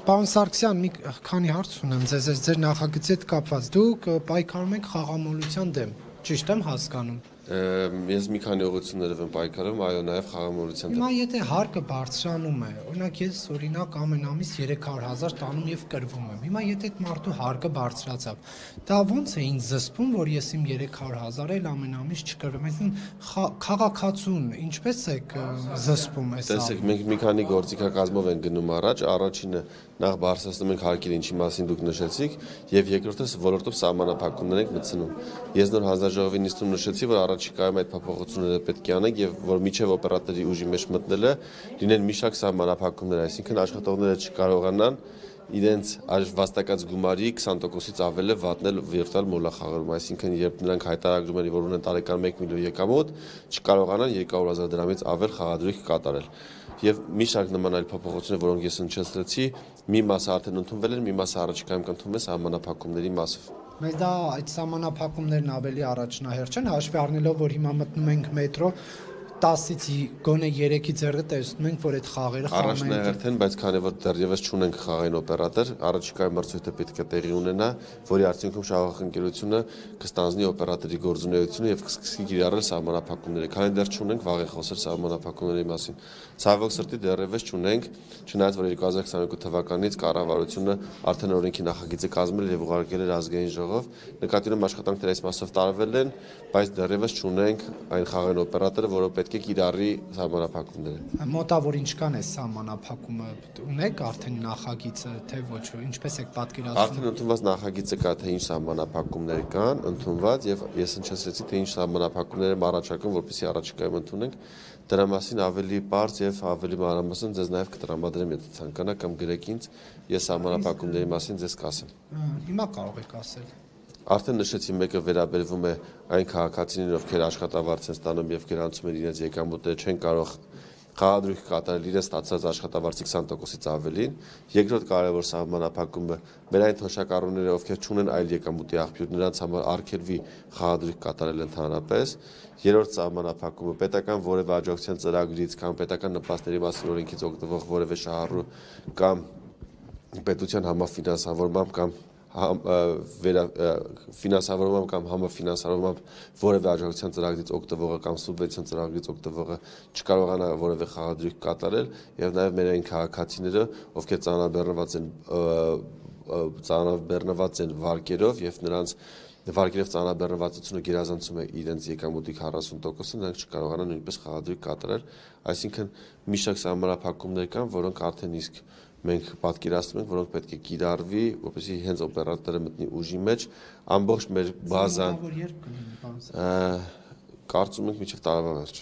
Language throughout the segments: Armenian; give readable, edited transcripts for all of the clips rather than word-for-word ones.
Պարոն Սարգսյան, մի քանի հարց ունեմ ձեր նախագծի հետ կապված։ Դուք պայքարում եք խաղամոլության դեմ, ճիշտ եմ հասկանում։ Ես մի քանի ուղղություններով եմ պայքարում, այո, նաև խաղամոլության դեմ։ Հիմա եթե հարկը բարձրանում է, օրինակ ես օրինակ ամեն ամիս 300,000 տանում եւ կրվում եմ։ Հիմա եթե այդ մարդու հարկը բարձրացավ, դա ո՞նց է ինձ զսպում, որ ես իմ 300,000 էլ ամեն ամիս չկրվում։ Այսինքն քաղաքացուն ինչպես է զսպում այս։ Տեսեք, մենք մի քանի գործիքակազմով ենք գնում առաջ, առաջինը նախ բարձրացնում ենք հարկերը, ինչի մասին դուք նշեցիք, եւ երկրորդը ոլորտով սահմանափակումներ ենք մտցնում։ Ես նոր հանձնաժողովի նիստում նշեցի, որ առաջիկայում այդ փոփոխությունները պետք է անենք եւ որ միջև օպերատորի ուժի մեջ մտնելը լինեն մի շարք սահմանափակումներ, այսինքն աշխատողները չկարողանան իրենց վաստակած գումարի 20%-ից ավել վատնել վիրտուալ մոլախաղերում, այսինքն երբ նրանք հայտարարում են, որ ունեն տարեկան 1 միլիոն եկամուտ, չկարողանան 200,000 դրամից ավել խաղադրույք կատարել։ Եվ մի շարք նման այլ փոփոխություններ, որոնք ես նշեցրեցի, մի մասը արդեն ընդունվել են, մի մասը առաջիկայում կընդունվեն սահմանափակումների մասով։ Բայց դա այդ սահմանափակումներն ավելի առաջնահերթ չեն, հաշվի առնելով, որ հիմա մտնում ենք մետրո 10-ից գոնե 3-ի ձեռը տեսնում ենք, որ այդ խաղերը առաջնահերթ են, բայց քանի որ դեռևս չունենք խաղային օպերատոր, առաջիկայում մրցույթը պետք է տեղի ունենա, որի արդյունքում շահող ընկերությունը կստանձնի օպերատորի գործունեությունը եւ կսկսի կիրառել սահմանափակումները։ Քանի դեռ չունենք, վաղ է խոսել սահմանափակումների մասին։ Ցավոք սրտի դեռևս չունենք, չնայած որ 2022 թվականից կառավարությունը արդեն օրենքի նախագիծը կազմել եւ ուղարկել էր ազգային ժողով, նկատի ունեմ աշխատանքները այս մասով տարվել են, բայց դեռևս չունենք այն խաղային օպերատորը, որը պետք է կիրառի սահմանափակումները։ Մոտավոր ինչքան է սահմանափակումը, ունեք արդեն նախագիծը, թե ոչ, ինչպես եք պատկերացնում։ Արդեն ընդունված նախագիծը կա, թե ինչ սահմանափակումներ կան, ընդունված եւ ես հնչեցրեցի, թե ինչ սահմանափակումներ եմ առաջարկում, որպեսզի առաջիկայում ընդունենք։ Դրա մասին ավելի པարզ եւ ավելի մանրամասն ձեզ նաեւ կտրամադրեմ, եթե ցանկանաք կամ գրեք ինձ, ես սահմանափակումների մասին ձեզ կասեմ։ Հիմա կարող եք ասել։ Արդեն նշեցի, մեկը վերաբերվում է այն քաղաքացիներին, ովքեր աշխատավարձ են ստանում եւ գրանցում են իրենց եկամուտները, չեն կարող խաղադրույք կատարել իրենց ստացած աշխատավարձի 20%-ից ավելին։ Երկրորդ կարևոր սահմանափակումը մեր այն թոշակառուները, ովքեր չունեն այլ եկամուտի աղբյուր, նրանց համար արգելվի խաղադրույք կատարել ընդհանրապես։ Երրորդ սահմանափակումը պետական որևէ աջակցության ծրագրից կամ պետական նպաստների մասին օրենքից օգտվող որևէ շահառու կամ պետության համաֆինանսավորմամբ կամ ֆինանսավորմամբ կամ համաֆինանսավորմամբ որևէ աջակցության ծրագրից օգտվողը կամ սուբվենցիոն ծրագրից օգտվողը չկարողանա որևէ խաղադրույք կատարել եւ նաեւ մեր այն քաղաքացիները, ովքեր ծանրաբեռնված են վարկերով եւ նրանց վարկերով ծանրաբեռնվածությունը գերազանցում է իրենց եկամուտի 40%-ը, նրանք չկարողանան նույնպես խաղադրույք կատարել, այսինքն մի շարք սահմանափակումներ կան, որոնք արդեն իսկ մենք պատկերացնում ենք, որոնք պետք է կիրառվի, որպեսզի հենց օպերատորը մտնի ուժի մեջ, ամբողջ մեր բազան կարծում ենք մինչև տարվա վերջ։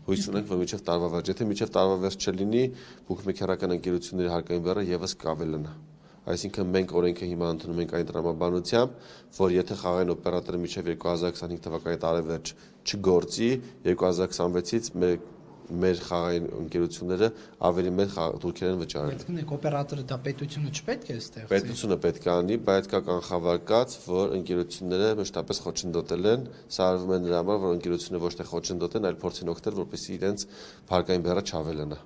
Հույս ունենք, որ մինչև տարվա վերջ, եթե մինչև տարվա վերջ չլինի, բուկմեքերական ընկերությունների հարկային բեռը եւս կավելանա։ Այսինքն մենք օրենքը հիմա ընդունում ենք այն տրամաբանությամբ, որ եթե խաղային օպերատորը մինչև 2025 թվականի տարեվերջ չգործի, 2026-ից մեր խաղային ընկերությունները ավելի մեծ թուրքեր են վճարել։ Բայց օպերատորը դա պետությունը չպետք է ստեղծի։ Պետությունը պետք է անի, բայց կա կանխավարկած, որ ընկերությունները մշտապես խոչընդոտել են, սարվում են նրա համար, որ ընկերությունը ոչ թե խոչընդոտեն, այլ փորձեն օգտել, որպեսզի իրենց հարկային բեռը չավելանա։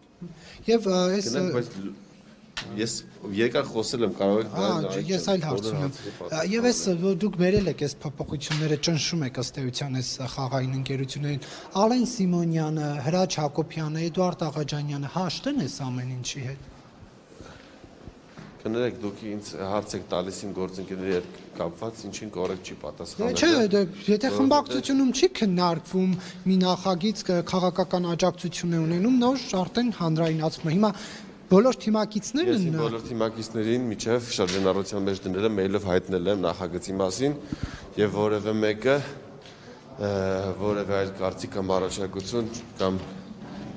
Եվ այս Ես երկար խոսել եմ, կարող եք ես այլ հարց ունեմ։ Եվ այս դուք բերել եք այս փոփոխությունները, ճնշում եք ըստ էության այս խաղային ընկերություններին։ Ալեն Սիմոնյանը, Հրաչ Հակոբյանը, Էդուարդ Աղաջանյանը հաշտ են այս ամեն ինչի հետ։ Կներեք, դուք ինձ հարց եք տալիս իմ գործընկերների հետ կապված, ինչին կորեկտ չի պատասխանել։ Չէ, եթե խմբակցությունում չի քննարկվում մի նախագիծ քաղաքական աջակցություն է ունենում, նոր արդեն հանրայնացվում է։ Հիմա բոլոր թիմակիցներն Ես բոլոր թիմակիցներին միջև շրջանառության մեջ դնել եմ, մեյլով հայտնել եմ նախագծի մասին եւ որևէ մեկը որևէ այլ կարծիք կամ առաջարկություն կամ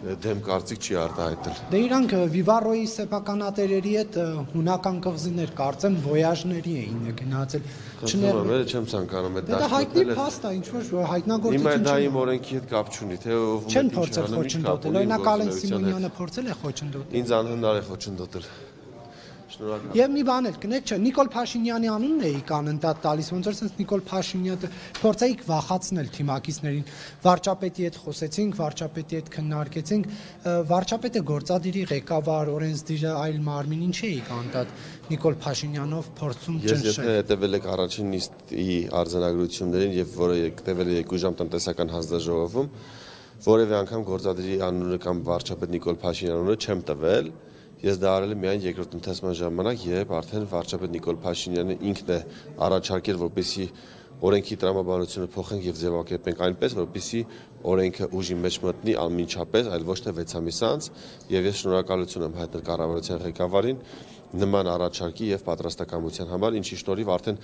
դեմ կարծիք չի արտահայտել։ Դե իրանք Վիվարոյի սեփականատերերի հետ հունական կղզիներ կարծեմ ոյաժների էին գնացել։ Չներվերը չեմ ցանկանում այդ դա հայտնի փաստ է, ինչ որ հայտնագործություն։ Հիմա դա իմ օրենքի հետ կապ չունի, թե ով չեն փորձել խոչընդոտել, օրինակ Ալեն Սիմոնյանը փորձել է խոչընդոտել։ Ինձ անհնար է խոչընդոտել։ Շնորհակալ։ Եվ մի բան էլ կնեք, չէ, Նիկոլ Փաշինյանի անունն էիք անընդհատ տալիս, ոնց որ sense Նիկոլ Փաշինյանը փորձեիք վախացնել թիմակիցներին։ Վարչապետի հետ խոսեցինք, վարչապետի հետ քննարկեցինք, վարչապետը գործադիրի ղեկավար, օրենսդիրը այլ մարմին, ինչ էիք անընդհատ Նիկոլ Փաշինյանով փորձում Ես եթե ճնշել։ հետևել եք առաջին նիստի արձանագրություններին եւ որը տևել է 2 ժամ տնտեսական հանձնաժողովում, որևէ անգամ գործադիրի անունը կամ վարչապետ Նիկոլ Փաշինյանի անունը չեմ տվել։ Ես դա արել եմ միայն երկրորդ ընթացման ժամանակ, երբ արդեն վարչապետ Նիկոլ Փաշինյանը ինքն է առաջարկել, որպեսզի օրենքի տրամաբանությունը փոխենք եւ ձևակերպենք այնպես, որպեսզի օրենքը ուժի մեջ մտնի անմիջապես, այլ ոչ թե 6 ամիս անց, եւ ես շնորհակալություն եմ հայտնել կառավարության ղեկավարին նման առաջարկի եւ պատրաստակամության համար, ինչի շնորհիվ արդեն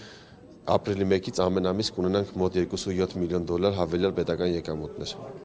ապրիլի 1-ից ամեն ամիս կունենանք մոտ $2.7 միլիոն հավելյալ պետական եկամուտներ։